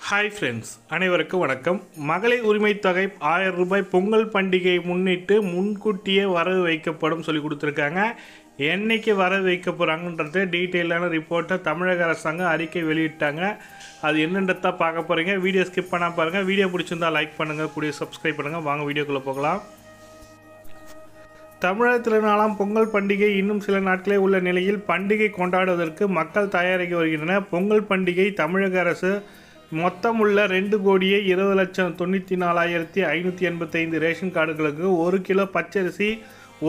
Hi friends, அனைவருக்கும் வணக்கம். மகளிர் உரிமை தொகை 1000 ரூபாய் பொங்கல் பண்டிகையை முன்னிட்டு முன்கூட்டியே வரவு வைக்கப்படும் சொல்லி கொடுத்துருக்காங்க. என்றைக்கு வரவு வைக்க போகிறாங்கன்றது டீட்டெயிலான ரிப்போர்ட்டை தமிழக அரசாங்கம் அறிக்கை வெளியிட்டாங்க. அது என்னன்றதை பார்க்க போகிறீங்க. வீடியோ ஸ்கிப் பண்ணால் பாருங்கள். வீடியோ பிடிச்சிருந்தால் லைக் பண்ணுங்கள், கூடிய சப்ஸ்கிரைப் பண்ணுங்கள். வாங்க வீடியோக்குள்ளே போகலாம். தமிழகத்தில் நாளாம் பொங்கல் பண்டிகை இன்னும் சில நாட்களே உள்ள நிலையில் பண்டிகை கொண்டாடுவதற்கு மக்கள் தயாராகி வருகின்றனர். பொங்கல் பண்டிகை தமிழக அரசு மொத்தம் உள்ள 2,20,94,585 ரேஷன் கார்டுகளுக்கு 1 கிலோ பச்சரிசி,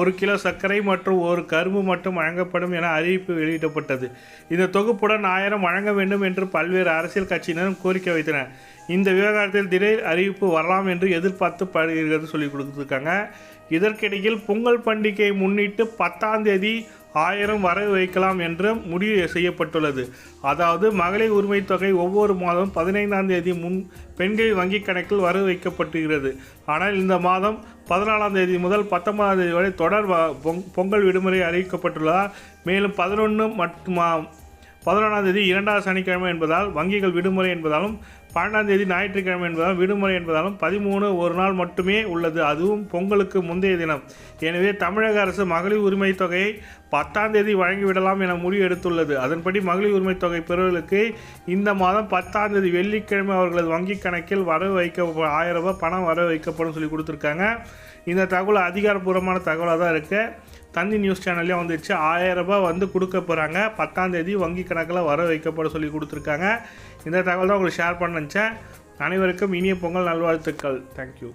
1 கிலோ சர்க்கரை மற்றும் 1 கரும்பு மட்டும் வழங்கப்படும் என அறிவிப்பு வெளியிடப்பட்டது. இந்த தொகுப்புடன் 1000 வழங்க வேண்டும் என்று பல்வேறு அரசியல் கட்சியினரும் கோரிக்கை வைத்தனர். இந்த விவகாரத்தில் திடீர் அறிவிப்பு வரலாம் என்று எதிர்பார்த்து சொல்லி கொடுத்துருக்காங்க. இதற்கிடையில் பொங்கல் பண்டிகையை முன்னிட்டு 10ஆம் தேதி 1000 வரவு வைக்கலாம் என்று முடிவு செய்யப்பட்டுள்ளது. அதாவது மகளிர் உரிமை தொகை ஒவ்வொரு மாதம் 15ஆம் தேதி பெண்கள் வங்கிக் கணக்கில் வரவு வைக்கப்படுகிறது. ஆனால் இந்த மாதம் 14ஆம் தேதி முதல் 19ஆம் தேதி வரை தொடர் பொங்கல் விடுமுறை அறிவிக்கப்பட்டுள்ளதால், மேலும் 11 மற்றும் 11ஆம் தேதி 2வது சனிக்கிழமை என்பதால் வங்கிகள் விடுமுறை என்பதாலும், 12ஆம் தேதி ஞாயிற்றுக்கிழமை என்பதாலும் விடுமுறை என்பதாலும் 13 ஒரு நாள் மட்டுமே உள்ளது, அதுவும் பொங்கலுக்கு முந்தைய தினம். எனவே தமிழக அரசு மகளிர் உரிமை தொகையை 10ஆம் தேதி வழங்கிவிடலாம் என முடிவு எடுத்துள்ளது. அதன்படி மகளிர் உரிமை தொகை பெறுவதற்கு இந்த மாதம் 10ஆம் தேதி வெள்ளிக்கிழமை அவர்களது வங்கிக் கணக்கில் வரவு வைக்க 1000 ரூபாய் பணம் வரவு வைக்கப்படும் சொல்லி கொடுத்துருக்காங்க. இந்த தகவல் அதிகாரப்பூர்வமான தகவலாக தான் இருக்குது. தந்தி நியூஸ் சேனல்லே வந்துச்சு. 1000 ரூபாய் கொடுக்க போகிறாங்க. 10ஆம் தேதி வங்கி கணக்கில் வர வைக்கப்பட சொல்லி கொடுத்துருக்காங்க. இந்த தகவல் தான் உங்களுக்கு ஷேர் பண்ண நினச்சேன். அனைவருக்கும் இனிய பொங்கல் நல்வாழ்த்துக்கள். தேங்க்யூ.